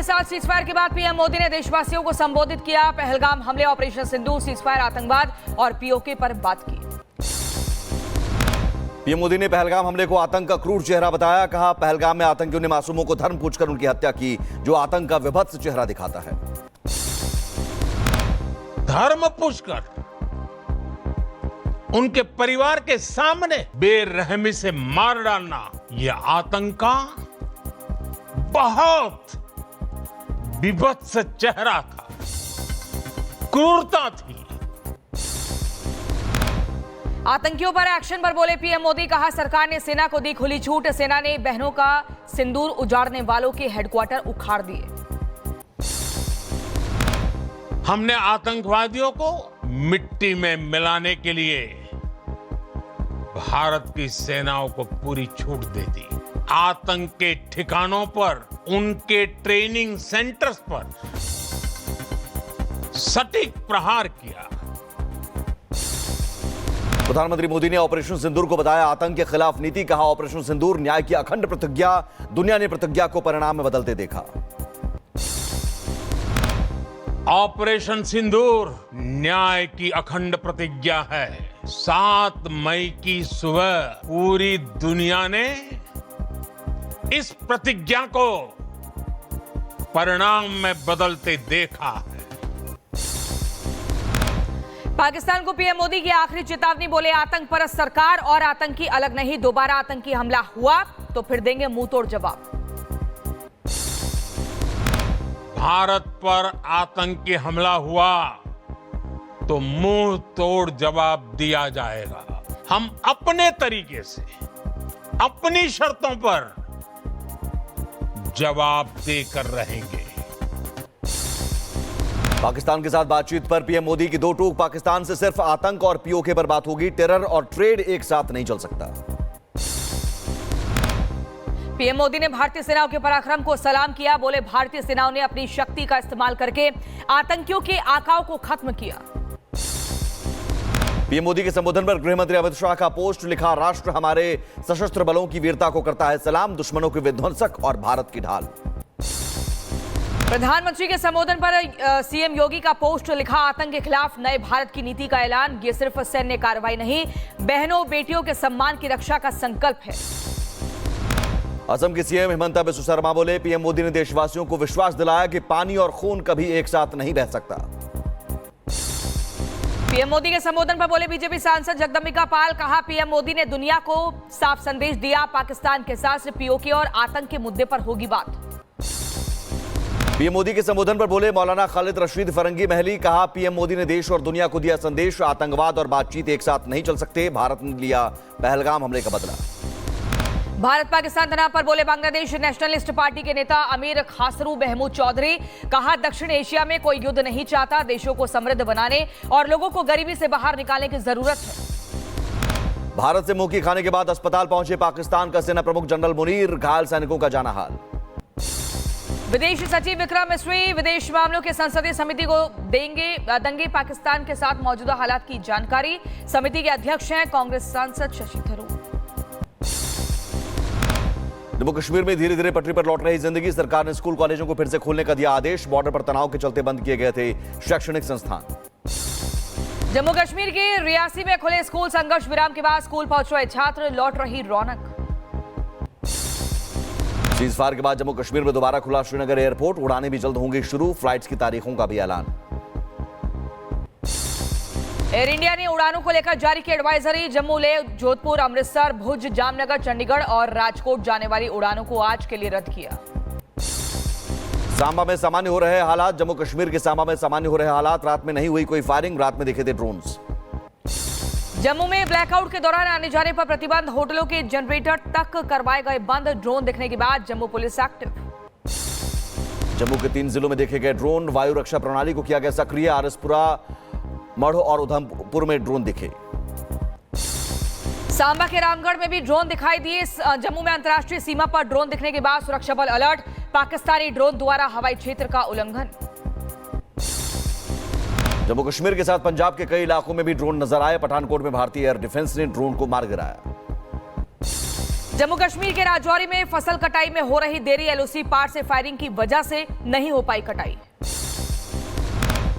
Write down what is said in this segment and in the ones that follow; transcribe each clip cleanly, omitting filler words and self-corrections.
के साथ सीजफायर के बाद पीएम मोदी ने देशवासियों को संबोधित किया। पहलगाम हमले, ऑपरेशन सिंदूर, सीजफायर, आतंकवाद और पीओके पर बात की। पीएम मोदी ने पहलगाम हमले को आतंक का क्रूर चेहरा बताया। कहा, पहलगाम में आतंकियों ने मासूमों को धर्म पूछकर उनकी हत्या की, जो आतंक का विभत्स चेहरा दिखाता है। धर्म पूछकर उनके परिवार के सामने बेरहमी से मार डालना, यह आतंक का बहुत विभत्स चेहरा था, क्रूरता थी। आतंकियों पर एक्शन पर बोले पीएम मोदी। कहा, सरकार ने सेना को दी खुली छूट। सेना ने बहनों का सिंदूर उजाड़ने वालों के हेडक्वार्टर उखाड़ दिए। हमने आतंकवादियों को मिट्टी में मिलाने के लिए भारत की सेनाओं को पूरी छूट दे दी। आतंक के ठिकानों पर, उनके ट्रेनिंग सेंटर्स पर सटीक प्रहार किया। प्रधानमंत्री मोदी ने ऑपरेशन सिंदूर को बताया आतंक के खिलाफ नीति। कहा, ऑपरेशन सिंदूर न्याय की अखंड प्रतिज्ञा। दुनिया ने प्रतिज्ञा को परिणाम में बदलते देखा। ऑपरेशन सिंदूर न्याय की अखंड प्रतिज्ञा है। 7 मई की सुबह पूरी दुनिया ने इस प्रतिज्ञा को परिणाम में बदलते देखा है। पाकिस्तान को पीएम मोदी की आखिरी चेतावनी। बोले, आतंक परस्त सरकार और आतंकी अलग नहीं। दोबारा आतंकी हमला हुआ तो फिर देंगे मुंहतोड़ जवाब। भारत पर आतंकी हमला हुआ तो मुंह तोड़ जवाब दिया जाएगा। हम अपने तरीके से, अपनी शर्तों पर जवाब देकर रहेंगे। पाकिस्तान के साथ बातचीत पर पीएम मोदी की दो टूक। पाकिस्तान से सिर्फ आतंक और पीओके पर बात होगी। टेरर और ट्रेड एक साथ नहीं चल सकता। पीएम मोदी ने भारतीय सेनाओं के पराक्रम को सलाम किया। बोले, भारतीय सेनाओं ने अपनी शक्ति का इस्तेमाल करके आतंकियों के आकाओं को खत्म किया। पीएम मोदी के संबोधन पर गृह मंत्री अमित शाह का पोस्ट। लिखा, राष्ट्र हमारे सशस्त्र बलों की वीरता को करता है सलाम, दुश्मनों के विध्वंसक और भारत की ढाल। प्रधानमंत्री के संबोधन पर सीएम योगी का पोस्ट। लिखा, आतंक के खिलाफ नए भारत की नीति का ऐलान। ये सिर्फ सैन्य कार्रवाई नहीं, बहनों बेटियों के सम्मान की रक्षा का संकल्प है। असम के सीएम हिमंता बिस्वा शर्मा बोले, पीएम मोदी ने देशवासियों को विश्वास दिलाया कि पानी और खून कभी एक साथ नहीं बह सकता। पीएम मोदी के संबोधन पर बोले बीजेपी सांसद जगदम्बिका पाल। कहा, पीएम मोदी ने दुनिया को साफ संदेश दिया, पाकिस्तान के साथ सिर्फ पीओके और आतंक के मुद्दे पर होगी बात। पीएम मोदी के संबोधन पर बोले मौलाना खालिद रशीद फरंगी महली। कहा, पीएम मोदी ने देश और दुनिया को दिया संदेश, आतंकवाद और बातचीत एक साथ नहीं चल सकते। भारत ने लिया पहलगाम हमले का बदला। भारत पाकिस्तान तनाव पर बोले बांग्लादेश नेशनलिस्ट पार्टी के नेता अमीर खासरू महमूद चौधरी। कहा, दक्षिण एशिया में कोई युद्ध नहीं चाहता, देशों को समृद्ध बनाने और लोगों को गरीबी से बाहर निकालने की जरूरत है। भारत से मुंह की खाने के बाद अस्पताल पहुंचे पाकिस्तान का सेना प्रमुख जनरल मुनीर। घायल सैनिकों का जाना हाल। विदेश सचिव विक्रम मिस्री विदेश मामलों के संसदीय समिति को देंगे पाकिस्तान के साथ मौजूदा हालात की जानकारी। समिति के अध्यक्ष हैं कांग्रेस सांसद शशि थरूर। जम्मू कश्मीर में धीरे धीरे पटरी पर लौट रही जिंदगी। सरकार ने स्कूल कॉलेजों को फिर से खोलने का दिया आदेश। बॉर्डर पर तनाव के चलते बंद किए गए थे शैक्षणिक संस्थान। जम्मू कश्मीर के रियासी में खुले स्कूल। संघर्ष विराम के बाद स्कूल पहुंच रहे छात्र, लौट रही रौनक। सीजफायर के बाद जम्मू कश्मीर में दोबारा खुला श्रीनगर एयरपोर्ट। उड़ानें भी जल्द होंगी शुरू। फ्लाइट्स की तारीखों का भी ऐलान। एयर इंडिया ने उड़ानों को लेकर जारी की एडवाइजरी। जम्मू, लेह, जोधपुर, अमृतसर, भुज, जामनगर, चंडीगढ़ और राजकोट जाने वाली उड़ानों को आज के लिए रद्द किया। सांबा में सामान्य हो रहे हालात। जम्मू कश्मीर के सांबा में सामान्य हो रहे हालात। रात में नहीं हुई कोई फायरिंग। रात में देखे थे ड्रोन्स। जम्मू में ब्लैकआउट के दौरान आने जाने पर प्रतिबंध। होटलों के जनरेटर तक करवाए गए बंद। ड्रोन दिखने के बाद जम्मू पुलिस एक्टिव। जम्मू के 3 जिलों में देखे गए ड्रोन। वायु रक्षा प्रणाली को किया गया सक्रिय। आरएसपुरा, मढ़ और उधमपुर में ड्रोन दिखे। सांबा के रामगढ़ में भी ड्रोन दिखाई दिए। जम्मू में अंतर्राष्ट्रीय सीमा पर ड्रोन दिखने के बाद सुरक्षा बल अलर्ट। पाकिस्तानी ड्रोन द्वारा हवाई क्षेत्र का उल्लंघन। जम्मू कश्मीर के साथ पंजाब के कई इलाकों में भी ड्रोन नजर आए। पठानकोट में भारतीय एयर डिफेंस ने ड्रोन को मार गिराया। जम्मू कश्मीर के राजौरी में फसल कटाई में हो रही देरी, एलओसी पार से फायरिंग की वजह से नहीं हो पाई कटाई।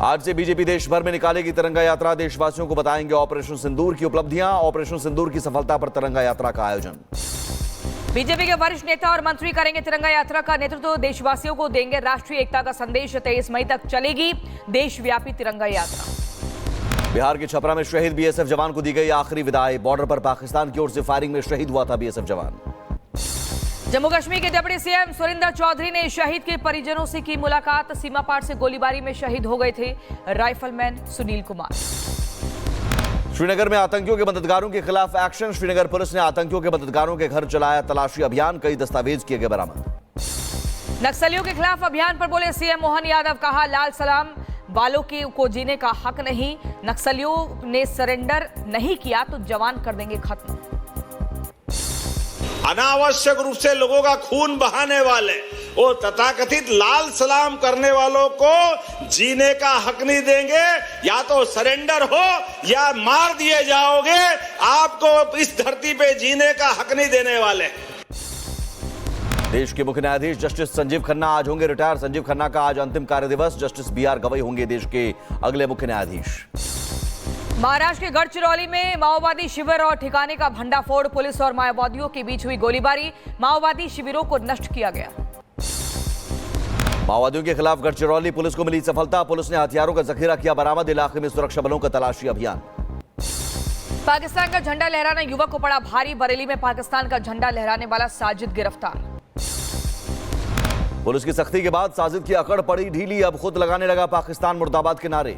आज से बीजेपी देश भर में निकालेगी तिरंगा यात्रा, देशवासियों को बताएंगे ऑपरेशन सिंदूर की उपलब्धियां, ऑपरेशन सिंदूर की सफलता पर तिरंगा यात्रा का आयोजन। बीजेपी के वरिष्ठ नेता और मंत्री करेंगे तिरंगा यात्रा का नेतृत्व, देशवासियों को देंगे राष्ट्रीय एकता का संदेश। 23 मई तक चलेगी देशव्यापी तिरंगा यात्रा। बिहार के छपरा में शहीद बीएसएफ जवान को दी गई आखिरी विदाई, बॉर्डर पर पाकिस्तान की ओर से फायरिंग में शहीद हुआ था बीएसएफ जवान। जम्मू कश्मीर के डिप्टी सीएम सुरिंदर चौधरी ने शहीद के परिजनों से की मुलाकात, सीमा पार से गोलीबारी में शहीद हो गए थे राइफलमैन सुनील कुमार। श्रीनगर में आतंकियों के मददगारों के खिलाफ एक्शन, श्रीनगर पुलिस ने आतंकियों के मददगारों के घर चलाया तलाशी अभियान, कई दस्तावेज किए गए बरामद। नक्सलियों के खिलाफ अभियान पर बोले सीएम मोहन यादव, कहा लाल सलाम वालों को जीने का हक नहीं, नक्सलियों ने सरेंडर नहीं किया तो जवान कर देंगे खत्म। अनावश्यक रूप से लोगों का खून बहाने वाले वो तथाकथित लाल सलाम करने वालों को जीने का हक नहीं देंगे, या तो सरेंडर हो या मार दिए जाओगे, आपको इस धरती पे जीने का हक नहीं देने वाले। देश के मुख्य न्यायाधीश जस्टिस संजीव खन्ना आज होंगे रिटायर, संजीव खन्ना का आज अंतिम कार्य दिवस, जस्टिस बीआर गवई होंगे देश के अगले मुख्य न्यायाधीश। महाराष्ट्र के गढ़चिरौली में माओवादी शिविर और ठिकाने का भंडाफोड़, पुलिस और माओवादियों के बीच हुई गोलीबारी, माओवादी शिविरों को नष्ट किया गया। माओवादियों के खिलाफ गढ़चिरौली पुलिस को मिली सफलता, पुलिस ने हथियारों का जखीरा किया बरामद, इलाके में सुरक्षा बलों का तलाशी अभियान। पाकिस्तान का झंडा लहराना युवक को पड़ा भारी, बरेली में पाकिस्तान का झंडा लहराने वाला साजिद गिरफ्तार। पुलिस की सख्ती के बाद साजिद की अकड़ पड़ी ढीली, अब खुद लगाने लगा पाकिस्तान मुर्दाबाद के नारे।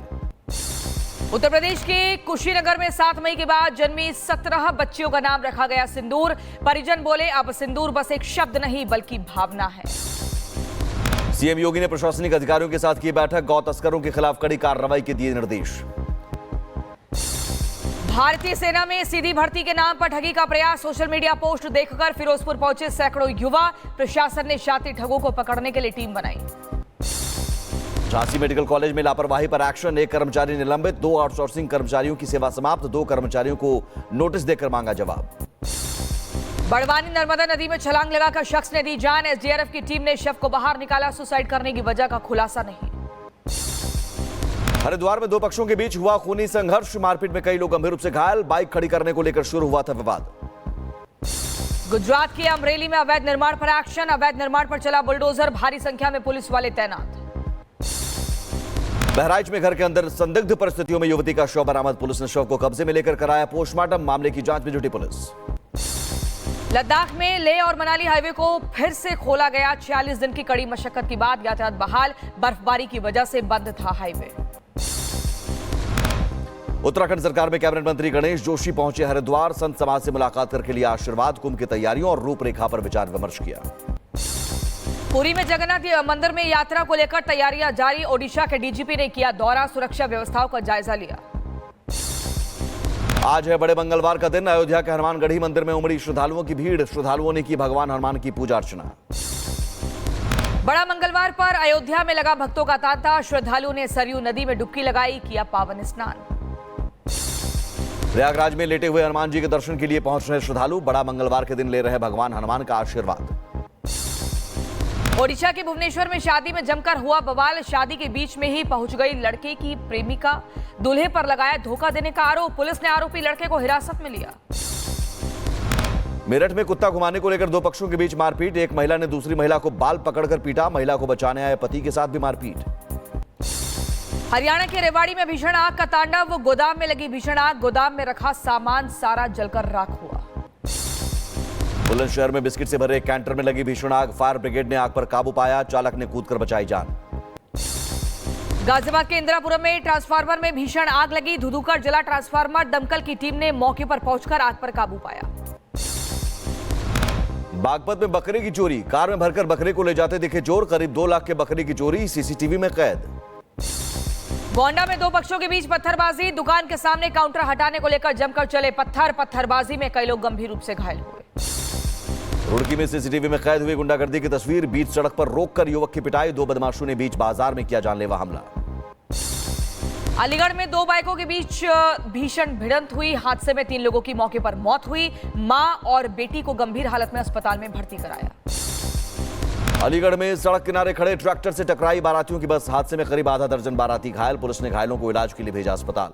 उत्तर प्रदेश के कुशीनगर में 7 मई के बाद जन्मी 17 बच्चियों का नाम रखा गया सिंदूर, परिजन बोले अब सिंदूर बस एक शब्द नहीं बल्कि भावना है। सीएम योगी ने प्रशासनिक अधिकारियों के साथ की बैठक, गौ तस्करों के खिलाफ कड़ी कार्रवाई के दिए निर्देश। भारतीय सेना में सीधी भर्ती के नाम पर ठगी का प्रयास, सोशल मीडिया पोस्ट देखकर फिरोजपुर पहुंचे सैकड़ों युवा, प्रशासन ने शातिर ठगों को पकड़ने के लिए टीम बनाई। झांसी मेडिकल कॉलेज में लापरवाही पर एक्शन, एक कर्मचारी निलंबित, 2 आउटसोर्सिंग कर्मचारियों की सेवा समाप्त, 2 कर्मचारियों को नोटिस देकर मांगा जवाब। बड़वानी नर्मदा नदी में छलांग लगाकर शख्स ने दी जान, एसडीआरएफ की टीम ने शव को बाहर निकाला, सुसाइड करने की वजह का खुलासा नहीं। हरिद्वार में 2 पक्षों के बीच हुआ खूनी संघर्ष, मारपीट में कई लोग गंभीर रूप से घायल, बाइक खड़ी करने को लेकर शुरू हुआ था विवाद। गुजरात के अमरेली में अवैध निर्माण पर एक्शन, अवैध निर्माण पर चला बुलडोजर, भारी संख्या में पुलिस वाले तैनात। बहराइच में घर के अंदर संदिग्ध परिस्थितियों में युवती का शव बरामद, पुलिस ने शव को कब्जे में लेकर कराया पोस्टमार्टम, मामले की जांच में जुटी पुलिस। लद्दाख में लेह और मनाली हाईवे को फिर से खोला गया, 46 दिन की कड़ी मशक्कत के बाद यातायात बहाल, बर्फबारी की वजह से बंद था हाईवे। उत्तराखंड सरकार में कैबिनेट मंत्री गणेश जोशी पहुंचे हरिद्वार, संत समाज से मुलाकात करके लिया आशीर्वाद, कुंभ की तैयारियों और रूपरेखा पर विचार विमर्श किया। पुरी में जगन्नाथ मंदिर में यात्रा को लेकर तैयारियां जारी, ओडिशा के डीजीपी ने किया दौरा, सुरक्षा व्यवस्थाओं का जायजा लिया। आज है बड़े मंगलवार का दिन, अयोध्या के हनुमानगढ़ी मंदिर में उमड़ी श्रद्धालुओं की भीड़, श्रद्धालुओं ने की भगवान हनुमान की पूजा अर्चना। बड़ा मंगलवार पर अयोध्या में लगा भक्तों का तांता, श्रद्धालुओं ने सरयू नदी में डुबकी लगाई, किया पावन स्नान। प्रयागराज में लेटे हुए हनुमान जी के दर्शन के लिए पहुंच रहे श्रद्धालु, बड़ा मंगलवार के दिन ले रहे भगवान हनुमान का आशीर्वाद। ओडिशा के भुवनेश्वर में शादी में जमकर हुआ बवाल, शादी के बीच में ही पहुंच गई लड़के की प्रेमिका, दूल्हे पर लगाया धोखा देने का आरोप, पुलिस ने आरोपी लड़के को हिरासत में लिया। मेरठ में कुत्ता घुमाने को लेकर 2 पक्षों के बीच मारपीट, एक महिला ने दूसरी महिला को बाल पकड़कर पीटा, महिला को बचाने आए पति के साथ भी मारपीट। हरियाणा के रेवाड़ी में भीषण आग का तांडव, गोदाम में लगी भीषण आग, गोदाम में रखा सामान सारा जलकर राख हुआ। बुलंदशहर में बिस्किट से भरे एक कैंटर में लगी भीषण आग, फायर ब्रिगेड ने आग पर काबू पाया, चालक ने कूदकर बचाई जान। गाजियाबाद के इंदिरापुरम में ट्रांसफार्मर में भीषण आग लगी, धुधुकर जला ट्रांसफार्मर, दमकल की टीम ने मौके पर पहुंचकर आग पर काबू पाया। बागपत में बकरे की चोरी, कार में भरकर बकरे को ले जाते दिखे चोर, करीब 2 लाख के बकरे की चोरी सीसीटीवी में कैद। गोंडा में 2 पक्षों के बीच पत्थरबाजी, दुकान के सामने काउंटर हटाने को लेकर जमकर चले पत्थरबाजी में कई लोग गंभीर रूप से घायल हुए। रुड़की में सीसीटीवी में कैद हुई गुंडागर्दी की तस्वीर, बीच सड़क पर रोककर युवक की पिटाई, 2 बदमाशों ने बीच बाजार में किया जानलेवा हमला। अलीगढ़ में दो बाइकों के बीच भीषण भिड़ंत हुई। हादसे में 3 लोगों की मौके पर मौत हुई। मां और बेटी को गंभीर हालत में अस्पताल में भर्ती कराया। अलीगढ़ में सड़क किनारे खड़े ट्रैक्टर से टकराई बारातियों की बस। हादसे में करीब आधा दर्जन बाराती घायल। पुलिस ने घायलों को इलाज के लिए भेजा अस्पताल।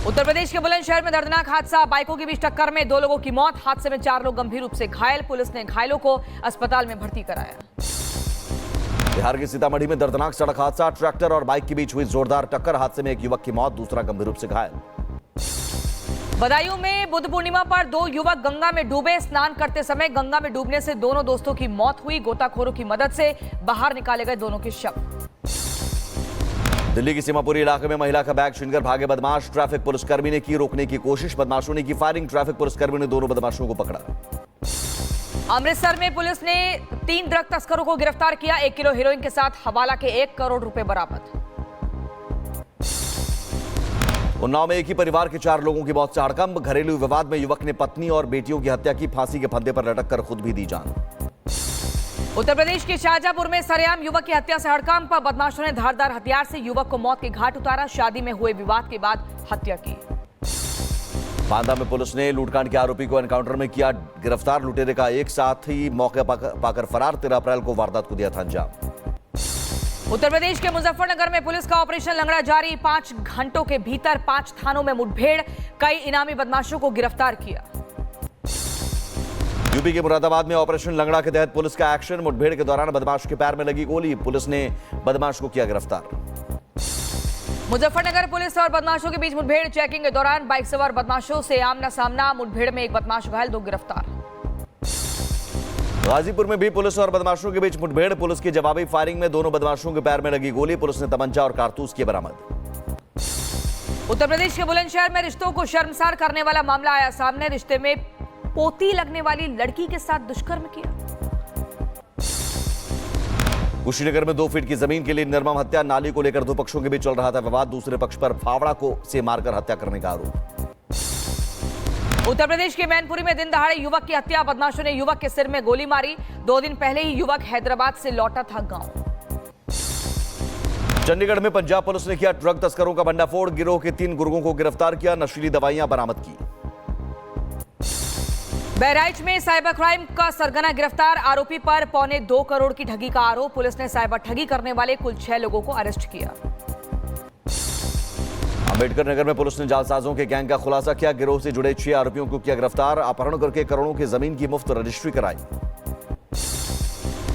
उत्तर प्रदेश के बुलंदशहर में दर्दनाक हादसा। बाइकों के बीच टक्कर में 2 लोगों की मौत। हादसे में 4 लोग गंभीर रूप से घायल। पुलिस ने घायलों को अस्पताल में भर्ती कराया। बिहार के सीतामढ़ी में दर्दनाक सड़क हादसा। ट्रैक्टर और बाइक के बीच हुई जोरदार टक्कर। हादसे में एक युवक की मौत, दूसरा गंभीर रूप से घायल। बदायूं में बुद्ध पूर्णिमा पर 2 युवक गंगा में डूबे। स्नान करते समय गंगा में डूबने से दोनों दोस्तों की मौत हुई। गोताखोरों की मदद से बाहर निकाले गए दोनों के शव। दिल्ली की सीमापुरी इलाके में महिला का बैग छीनकर भागे बदमाश। ट्रैफिक पुलिसकर्मी ने की रोकने की कोशिश, बदमाशों ने की फायरिंग। ट्रैफिक पुलिसकर्मी ने दोनों बदमाशों को पकड़ा। अमृतसर में पुलिस ने 3 ड्रग तस्करों को गिरफ्तार किया। 1 किलो हेरोइन के साथ हवाला के 1 करोड़ रुपए बरामद। उन्नाव में एक ही परिवार के 4 लोगों की मौत से हड़कंप। घरेलू विवाद में युवक ने पत्नी और बेटियों की हत्या की। फांसी के फंदे पर लटक कर खुद भी दी जान। उत्तर प्रदेश के शाहजहांपुर में सरेआम युवक की हत्या से हड़कंप। बदमाशों ने धारदार हथियार से युवक को मौत के घाट उतारा। शादी में हुए विवाद के बाद हत्या की। बांदा में पुलिस ने लूटकांड के आरोपी को एनकाउंटर में किया गिरफ्तार। लुटेरे का एक साथ ही मौके पाकर फरार। 13 अप्रैल को वारदात को दिया था अंजाम। उत्तर प्रदेश के मुजफ्फरनगर में पुलिस का ऑपरेशन लंगड़ा जारी। 5 घंटों के भीतर 5 थानों में मुठभेड़। कई इनामी बदमाशों को गिरफ्तार किया। यूपी के मुरादाबाद में ऑपरेशन लंगड़ा के तहत पुलिस का एक्शन। मुठभेड़ के दौरान बदमाश के पैर में लगी गोली। पुलिस ने बदमाश को किया गिरफ्तार। मुजफ्फरनगर पुलिस और बदमाशों के बीच मुठभेड़। चेकिंग के दौरान बाइक सवार बदमाशों से आमना सामना। मुठभेड़ में एक बदमाश घायल, 2 गिरफ्तार। गाजीपुर में भी पुलिस और बदमाशों के बीच मुठभेड़। पुलिस की जवाबी फायरिंग में दोनों बदमाशों के पैर में लगी गोली। पुलिस ने तमंचा और कारतूस किए बरामद। उत्तर प्रदेश के बुलंदशहर में रिश्तों को शर्मसार करने वाला मामला आया सामने। रिश्ते में पोती लगने वाली लड़की के साथ दुष्कर्म किया। कुशीनगर में 2 फीट की जमीन के लिए निर्मम हत्या। नाली को लेकर 2 पक्षों के बीच चल रहा था विवाद। दूसरे पक्ष पर फावड़ा को से मारकर हत्या करने का आरोप। उत्तर प्रदेश के मैनपुरी में दिन दहाड़े युवक की हत्या। बदमाशों ने युवक के सिर में गोली मारी। 2 दिन पहले ही युवक हैदराबाद से लौटा था गांव। चंडीगढ़ में पंजाब पुलिस ने किया ड्रग तस्करों का भंडाफोड़। गिरोह के 3 गुर्गों को गिरफ्तार किया। नशीली दवाइयां बरामद की। बहराइच में साइबर क्राइम का सरगना गिरफ्तार। आरोपी पर 2.25 करोड़ की ठगी का आरोप। पुलिस ने साइबर ठगी करने वाले कुल 6 लोगों को अरेस्ट किया। अंबेडकर नगर में पुलिस ने जालसाजों के गैंग का खुलासा किया। गिरोह से जुड़े 6 आरोपियों को किया गिरफ्तार। अपहरण करके करोड़ों की जमीन की मुफ्त रजिस्ट्री कराई।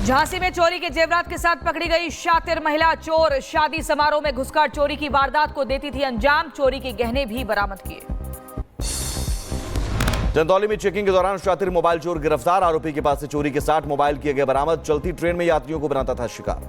झांसी में चोरी के जेवरात के साथ पकड़ी गई शातिर महिला। चोर शादी समारोह में घुसकर चोरी की वारदात को देती थी अंजाम। चोरी के गहने भी बरामद किए। चंदौली में चेकिंग के दौरान शातिर मोबाइल चोर गिरफ्तार। आरोपी के पास से चोरी के 60 मोबाइल किए गए बरामद। चलती ट्रेन में यात्रियों को बनाता था शिकार।